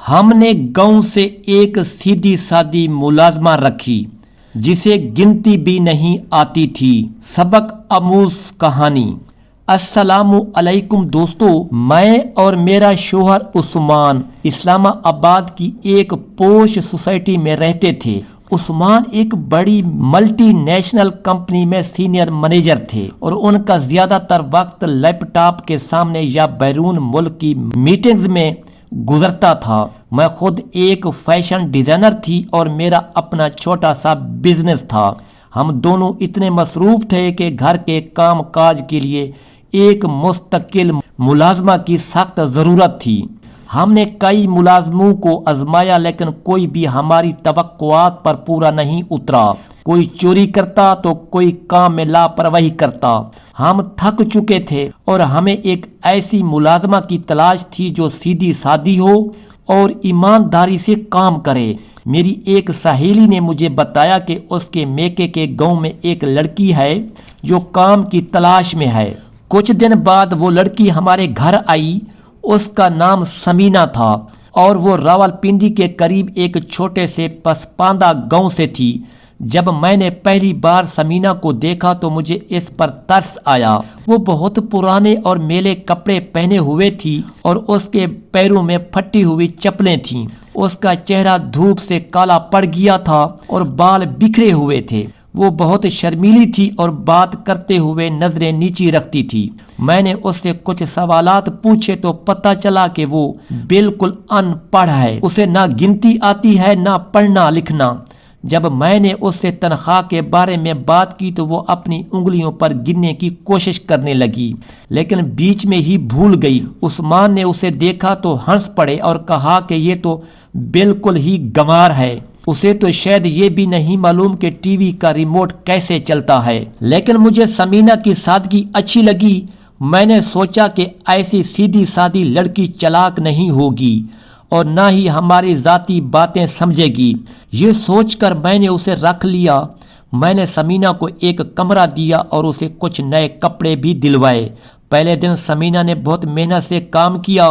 ہم نے گاؤں سے ایک سیدھی سادی ملازمہ رکھی جسے گنتی بھی نہیں آتی تھی۔ سبق آموز کہانی۔ السلام علیکم دوستو، میں اور میرا شوہر عثمان اسلام آباد کی ایک پوش سوسائٹی میں رہتے تھے۔ عثمان ایک بڑی ملٹی نیشنل کمپنی میں سینئر مینیجر تھے اور ان کا زیادہ تر وقت لیپ ٹاپ کے سامنے یا بیرون ملک کی میٹنگز میں گزرتا تھا۔ میں خود ایک فیشن ڈیزائنر تھی اور میرا اپنا چھوٹا سا بزنس تھا۔ ہم دونوں اتنے مصروف تھے کہ گھر کے کام کاج کے لیے ایک مستقل ملازمہ کی سخت ضرورت تھی۔ ہم نے کئی ملازموں کو آزمایا لیکن کوئی بھی ہماری توقعات پر پورا نہیں اترا۔ کوئی چوری کرتا تو کوئی کام میں لاپرواہی کرتا۔ ہم تھک چکے تھے اور ہمیں ایک ایسی ملازمہ کی تلاش تھی جو سیدھی سادی ہو اور ایمانداری سے کام کرے۔ میری ایک سہیلی نے مجھے بتایا کہ اس کے میکے کے گاؤں میں ایک لڑکی ہے جو کام کی تلاش میں ہے۔ کچھ دن بعد وہ لڑکی ہمارے گھر آئی۔ اس کا نام سمینہ تھا اور وہ راولپنڈی کے قریب ایک چھوٹے سے پسپاندہ گاؤں سے تھی۔ جب میں نے پہلی بار سمینہ کو دیکھا تو مجھے اس پر ترس آیا۔ وہ بہت پرانے اور میلے کپڑے پہنے ہوئے تھی اور اس کے پیروں میں پھٹی ہوئی چپلیں تھیں۔ اس کا چہرہ دھوپ سے کالا پڑ گیا تھا اور بال بکھرے ہوئے تھے۔ وہ بہت شرمیلی تھی اور بات کرتے ہوئے نظریں نیچی رکھتی تھی۔ میں نے اس سے کچھ سوالات پوچھے تو پتہ چلا کہ وہ بالکل ان پڑھ ہے۔ اسے نہ گنتی آتی ہے نہ پڑھنا لکھنا۔ جب میں نے اس سے تنخواہ کے بارے میں بات کی تو وہ اپنی انگلیوں پر گننے کی کوشش کرنے لگی لیکن بیچ میں ہی بھول گئی۔ عثمان نے اسے دیکھا تو ہنس پڑے اور کہا کہ یہ تو بالکل ہی گنوار ہے۔ اسے تو شاید یہ بھی نہیں معلوم کہ ٹی وی کا ریموٹ کیسے چلتا ہے۔ لیکن مجھے سمینہ کی سادگی اچھی لگی۔ میں نے سوچا کہ ایسی سیدھی سادی لڑکی چالاک نہیں ہوگی اور نہ ہی ہماری ذاتی باتیں سمجھے گی۔ یہ سوچ کر میں نے اسے رکھ لیا۔ میں نے سمینہ کو ایک کمرہ دیا اور اسے کچھ نئے کپڑے بھی دلوائے۔ پہلے دن سمینہ نے بہت محنت سے کام کیا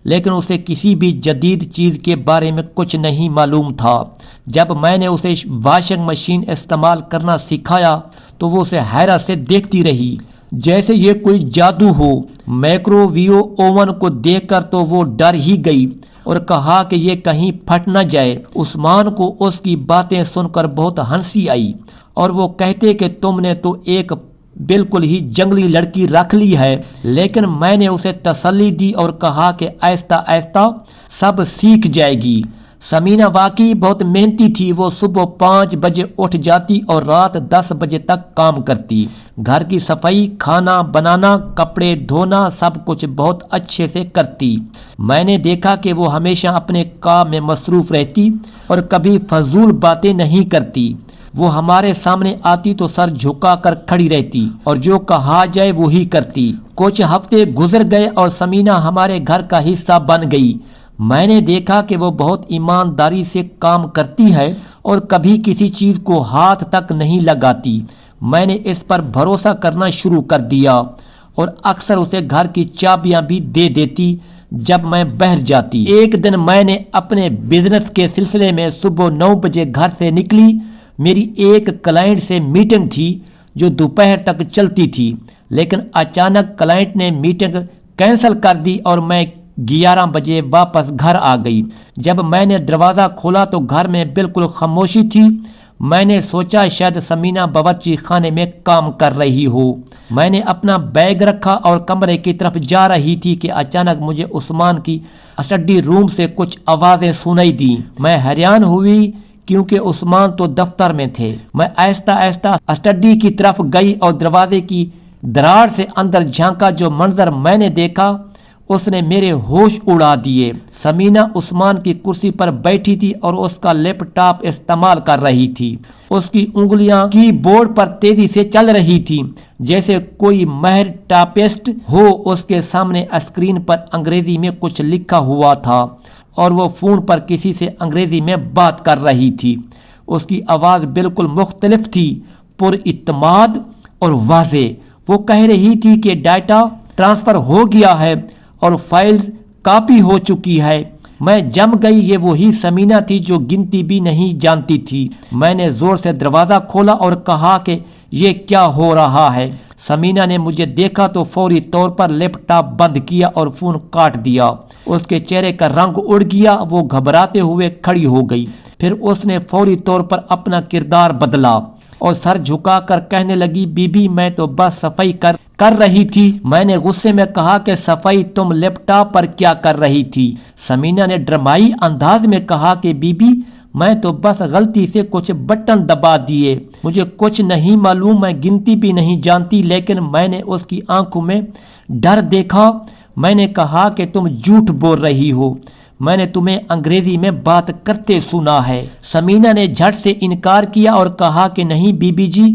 لیکن اسے کسی بھی جدید چیز کے بارے میں کچھ نہیں معلوم تھا۔ جب میں نے اسے واشنگ مشین استعمال کرنا سکھایا تو وہ اسے حیرت سے دیکھتی رہی جیسے یہ کوئی جادو ہو۔ مائکرو ویو اوون کو دیکھ کر تو وہ ڈر ہی گئی اور کہا کہ یہ کہیں پھٹ نہ جائے۔ عثمان کو اس کی باتیں سن کر بہت ہنسی آئی اور وہ کہتے کہ تم نے تو ایک بالکل ہی جنگلی لڑکی رکھ لی ہے، لیکن میں نے اسے تسلی دی اور کہا کہ آہستہ آہستہ سب سیکھ جائے گی۔ سمینہ واقعی بہت محنتی تھی۔ وہ صبح 5 بجے اٹھ جاتی اور رات 10 بجے تک کام کرتی۔ گھر کی صفائی، کھانا بنانا، کپڑے دھونا، سب کچھ بہت اچھے سے کرتی۔ میں نے دیکھا کہ وہ ہمیشہ اپنے کام میں مصروف رہتی اور کبھی فضول باتیں نہیں کرتی۔ وہ ہمارے سامنے آتی تو سر جھکا کر کھڑی رہتی اور جو کہا جائے وہی کرتی۔ کچھ ہفتے گزر گئے اور سمینہ ہمارے گھر کا حصہ بن گئی۔ میں نے دیکھا کہ وہ بہت ایمانداری سے کام کرتی ہے اور کبھی کسی چیز کو ہاتھ تک نہیں لگاتی۔ میں نے اس پر بھروسہ کرنا شروع کر دیا اور اکثر اسے گھر کی چابیاں بھی دے دیتی جب میں باہر جاتی۔ ایک دن میں نے اپنے بزنس کے سلسلے میں صبح 9 بجے گھر سے نکلی۔ میری ایک کلائنٹ سے میٹنگ تھی جو دوپہر تک چلتی تھی لیکن اچانک کلائنٹ نے میٹنگ کینسل کر دی اور میں 11 بجے واپس گھر آ گئی۔ جب میں نے دروازہ کھولا تو گھر میں بالکل خاموشی تھی۔ میں نے سوچا شاید سمینہ باورچی خانے میں کام کر رہی ہو۔ میں نے اپنا بیگ رکھا اور کمرے کی طرف جا رہی تھی کہ اچانک مجھے عثمان کی اسٹڈی روم سے کچھ آوازیں سنائی دیں۔ میں حیران ہوئی کیونکہ عثمان تو دفتر میں تھے۔ میں آہستہ آہستہ اسٹڈی کی طرف گئی اور دروازے کی دراڑ سے اندر جھانکا۔ جو منظر میں نے دیکھا اس نے میرے ہوش اڑا دیے۔ سمینہ عثمان کی کرسی پر بیٹھی تھی اور اس کا لیپ ٹاپ استعمال کر رہی تھی۔ اس کی انگلیاں کی بورڈ پر تیزی سے چل رہی تھی جیسے کوئی ماہر ٹائپسٹ ہو۔ اس کے سامنے اسکرین پر انگریزی میں کچھ لکھا ہوا تھا اور وہ فون پر کسی سے انگریزی میں بات کر رہی تھی۔ اس کی آواز بالکل مختلف تھی، پر اعتماد اور واضح۔ وہ کہہ رہی تھی کہ ڈیٹا ٹرانسفر ہو گیا ہے اور فائلز کاپی ہو چکی ہے۔ میں جم گئی، یہ وہی سمینہ تھی جو گنتی بھی نہیں جانتی تھی۔ میں نے زور سے دروازہ کھولا اور کہا کہ یہ کیا ہو رہا ہے؟ سمینہ نے مجھے دیکھا تو فوری طور پر لیپ ٹاپ بند کیا اور فون کاٹ دیا۔ اس کے چہرے کا رنگ اڑ گیا، وہ گھبراتے ہوئے کھڑی ہو گئی۔ پھر اس نے فوری طور پر اپنا کردار بدلا اور سر جھکا کر کہنے لگی، بی بی میں تو بس صفائی کر رہی تھی۔ میں نے غصے میں کہا کہ صفائی تم لیپ ٹاپ پر کیا کر رہی تھی؟ سمینہ نے ڈرامائی انداز میں کہا کہ بی بی میں تو بس غلطی سے کچھ بٹن دبا دیے، مجھے کچھ نہیں معلوم، میں گنتی بھی نہیں جانتی، لیکن میں نے اس کی آنکھوں میں ڈر دیکھا۔ میں نے کہا کہ تم جھوٹ بول رہی ہو، میں نے تمہیں انگریزی میں بات کرتے سنا ہے۔ سمینہ نے جھٹ سے انکار کیا اور کہا کہ نہیں بی بی جی،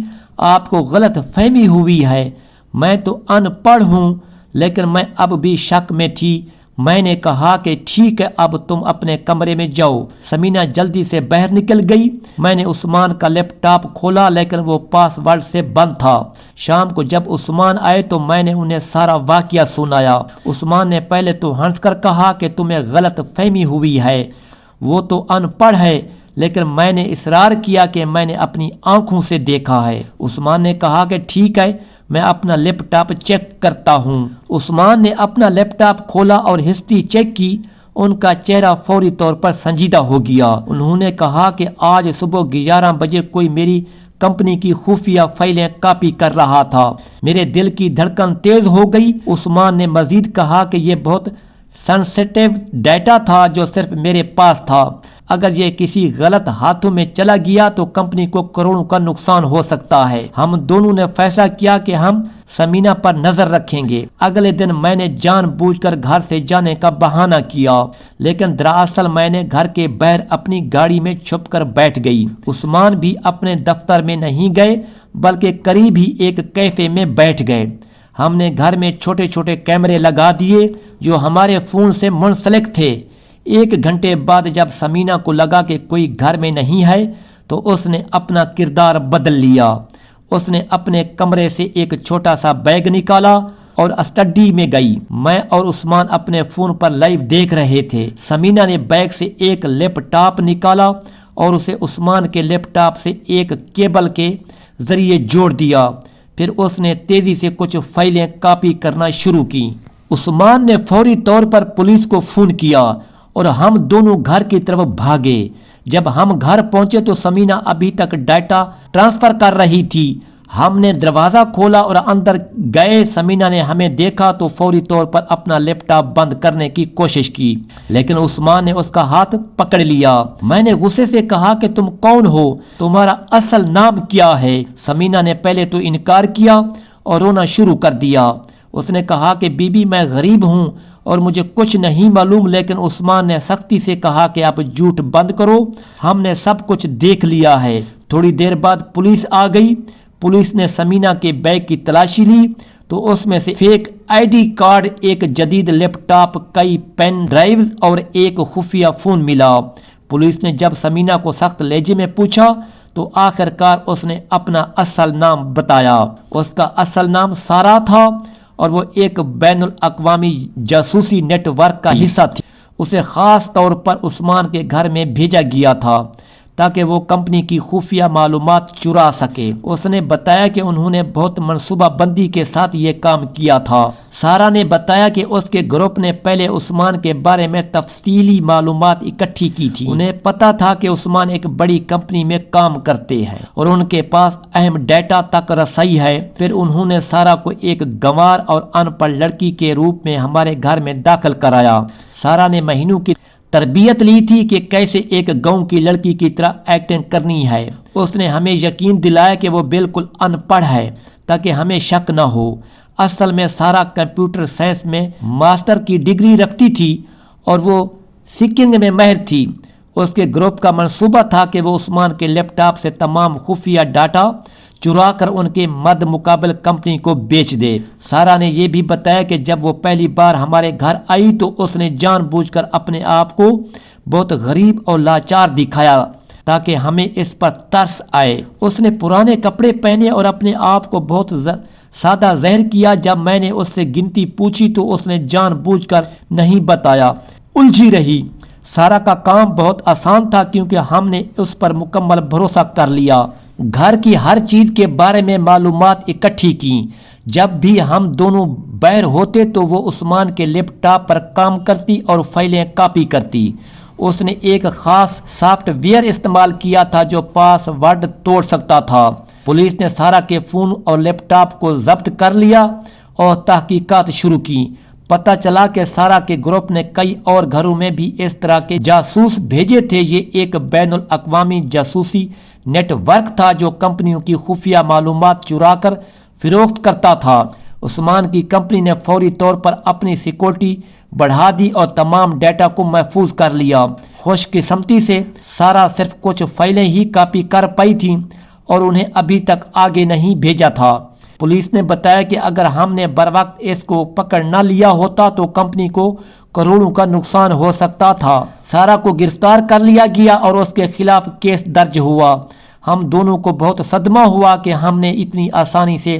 آپ کو غلط فہمی ہوئی ہے، میں تو ان پڑھ ہوں۔ لیکن میں اب بھی شک میں تھی۔ میں نے کہا کہ ٹھیک ہے، اب تم اپنے کمرے میں جاؤ۔ سمینہ جلدی سے باہر نکل گئی۔ میں نے عثمان کا لیپ ٹاپ کھولا لیکن وہ پاس ورڈ سے بند تھا۔ شام کو جب عثمان آئے تو میں نے انہیں سارا واقعہ سنایا۔ عثمان نے پہلے تو ہنس کر کہا کہ تمہیں غلط فہمی ہوئی ہے، وہ تو ان پڑھ ہے، لیکن میں نے اصرار کیا کہ میں نے اپنی آنکھوں سے دیکھا ہے۔ عثمان نے کہا کہ ٹھیک ہے، میں اپنا لیپ ٹاپ چیک کرتا ہوں۔ عثمان نے اپنا لیپ ٹاپ کھولا اور ہسٹری چیک کی۔ ان کا چہرہ فوری طور پر سنجیدہ ہو گیا۔ انہوں نے کہا کہ آج صبح 11 بجے کوئی میری کمپنی کی خفیہ فائلیں کاپی کر رہا تھا۔ میرے دل کی دھڑکن تیز ہو گئی۔ عثمان نے مزید کہا کہ یہ بہت سینسٹیو ڈیٹا تھا جو صرف میرے پاس تھا، اگر یہ کسی غلط ہاتھوں میں چلا گیا تو کمپنی کو کروڑوں کا نقصان ہو سکتا ہے۔ ہم دونوں نے فیصلہ کیا کہ ہم سمینہ پر نظر رکھیں گے۔ اگلے دن میں نے جان بوجھ کر گھر سے جانے کا بہانہ کیا، لیکن دراصل میں نے گھر کے باہر اپنی گاڑی میں چھپ کر بیٹھ گئی۔ عثمان بھی اپنے دفتر میں نہیں گئے بلکہ قریب ہی ایک کیفے میں بیٹھ گئے۔ ہم نے گھر میں چھوٹے چھوٹے کیمرے لگا دیے جو ہمارے فون سے منسلک تھے۔ 1 گھنٹے بعد جب سمینہ کو لگا کہ کوئی گھر میں نہیں ہے تو اس نے اپنا کردار بدل لیا۔ اس نے اپنے کمرے سے ایک چھوٹا سا بیگ نکالا اور اسٹڈی میں گئی۔ میں اور عثمان اپنے فون پر لائیو دیکھ رہے تھے۔ سمینہ نے بیگ سے ایک لیپ ٹاپ نکالا اور اسے عثمان کے لیپ ٹاپ سے ایک کیبل کے ذریعے جوڑ دیا۔ پھر اس نے تیزی سے کچھ فائلیں کاپی کرنا شروع کی۔ عثمان نے فوری طور پر پولیس کو فون کیا اور ہم دونوں گھر کی طرف بھاگے۔ جب ہم گھر پہنچے تو سمینہ ابھی تک ڈیٹا ٹرانسفر کر رہی تھی۔ ہم نے دروازہ کھولا اور اندر گئے۔ سمینہ نے ہمیں دیکھا تو فوری طور پر اپنا لیپ ٹاپ بند کرنے کی کوشش کی، لیکن عثمان نے اس کا ہاتھ پکڑ لیا۔ میں نے غصے سے کہا کہ تم کون ہو؟ تمہارا اصل نام کیا ہے؟ سمینہ نے پہلے تو انکار کیا اور رونا شروع کر دیا۔ اس نے کہا کہ بی بی میں غریب ہوں اور مجھے کچھ نہیں معلوم، لیکن عثمان نے سختی سے کہا کہ آپ جھوٹ بند کرو، ہم نے سب کچھ دیکھ لیا ہے۔ تھوڑی دیر بعد پولیس آ گئی۔ پولیس نے سمینہ کے بیگ کی تلاشی لی تو اس میں سے فیک آئی ڈی کارڈ، ایک جدید لیپ ٹاپ، کئی پین ڈرائیوز اور ایک خفیہ فون ملا۔ پولیس نے جب سمینہ کو سخت لہجے میں پوچھا تو آخر کار اس نے اپنا اصل نام بتایا۔ اس کا اصل نام سارا تھا اور وہ ایک بین الاقوامی جاسوسی نیٹ ورک کا حصہ تھی۔ اسے خاص طور پر عثمان کے گھر میں بھیجا گیا تھا تاکہ وہ کمپنی کی خفیہ معلومات چرا سکے۔ اس نے بتایا کہ انہوں نے بہت منصوبہ بندی کے ساتھ یہ کام کیا تھا۔ سارا نے بتایا کہ اس کے گروپ نے پہلے عثمان کے بارے میں تفصیلی معلومات اکٹھی کی تھی۔ انہیں پتا تھا کہ عثمان ایک بڑی کمپنی میں کام کرتے ہیں اور ان کے پاس اہم ڈیٹا تک رسائی ہے۔ پھر انہوں نے سارا کو ایک گنوار اور ان پڑھ لڑکی کے روپ میں ہمارے گھر میں داخل کرایا۔ سارا نے مہینوں کی تربیت لی تھی کہ کیسے ایک گاؤں کی لڑکی کی طرح ایکٹنگ کرنی ہے۔ اس نے ہمیں یقین دلایا کہ وہ بالکل ان پڑھ ہے تاکہ ہمیں شک نہ ہو۔ اصل میں سارا کمپیوٹر سائنس میں ماسٹر کی ڈگری رکھتی تھی اور وہ سکنگ میں ماہر تھی۔ اس کے گروپ کا منصوبہ تھا کہ وہ عثمان کے لیپ ٹاپ سے تمام خفیہ ڈاٹا چرا کر ان کے مد مقابل کمپنی کو بیچ دے۔ سارا نے یہ بھی بتایا کہ جب وہ پہلی بار ہمارے گھر آئی تو اس نے جان بوجھ کر اپنے آپ کو بہت غریب اور لاچار دکھایا تاکہ ہمیں اس پر ترس آئے۔ اس نے پرانے کپڑے پہنے اور اپنے آپ کو بہت سادہ ظاہر کیا۔ جب میں نے اس سے گنتی پوچھی تو اس نے جان بوجھ کر نہیں بتایا، الجھی رہی۔ سارا کا کام بہت آسان تھا کیونکہ ہم نے اس پر مکمل بھروسہ کر لیا۔ گھر کی ہر چیز کے بارے میں معلومات اکٹھی کی۔ جب بھی ہم دونوں باہر ہوتے تو وہ عثمان کے لیپ ٹاپ پر کام کرتی اور فائلیں کاپی کرتی۔ اس نے ایک خاص سافٹ ویئر استعمال کیا تھا جو پاس ورڈ توڑ سکتا تھا۔ پولیس نے سارا کے فون اور لیپ ٹاپ کو ضبط کر لیا اور تحقیقات شروع کی۔ پتہ چلا کہ سارا کے گروپ نے کئی اور گھروں میں بھی اس طرح کے جاسوس بھیجے تھے۔ یہ ایک بین الاقوامی جاسوسی نیٹ ورک تھا جو کمپنیوں کی خفیہ معلومات چرا کر فروخت کرتا تھا۔ عثمان کی کمپنی نے فوری طور پر اپنی سیکورٹی بڑھا دی اور تمام ڈیٹا کو محفوظ کر لیا۔ خوش قسمتی سے سارا صرف کچھ فائلیں ہی کاپی کر پائی تھیں اور انہیں ابھی تک آگے نہیں بھیجا تھا۔ پولیس نے بتایا کہ اگر ہم نے بروقت اس کو پکڑ نہ لیا ہوتا تو کمپنی کو کروڑوں کا نقصان ہو سکتا تھا۔ سارا کو گرفتار کر لیا گیا اور اس کے خلاف کیس درج ہوا۔ ہم دونوں کو بہت صدمہ ہوا کہ ہم نے اتنی آسانی سے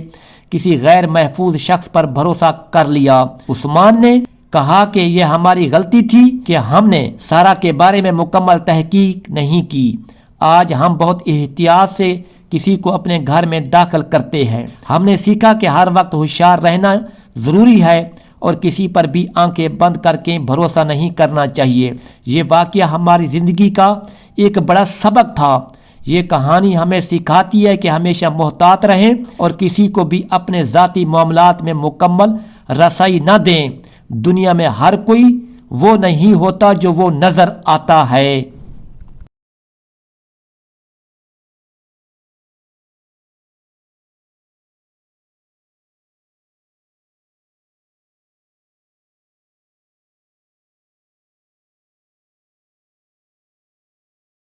کسی غیر محفوظ شخص پر بھروسہ کر لیا۔ عثمان نے کہا کہ یہ ہماری غلطی تھی کہ ہم نے سارا کے بارے میں مکمل تحقیق نہیں کی۔ آج ہم بہت احتیاط سے کسی کو اپنے گھر میں داخل کرتے ہیں۔ ہم نے سیکھا کہ ہر وقت ہوشیار رہنا ضروری ہے اور کسی پر بھی آنکھیں بند کر کے بھروسہ نہیں کرنا چاہیے۔ یہ واقعہ ہماری زندگی کا ایک بڑا سبق تھا۔ یہ کہانی ہمیں سکھاتی ہے کہ ہمیشہ محتاط رہیں اور کسی کو بھی اپنے ذاتی معاملات میں مکمل رسائی نہ دیں۔ دنیا میں ہر کوئی وہ نہیں ہوتا جو وہ نظر آتا ہے۔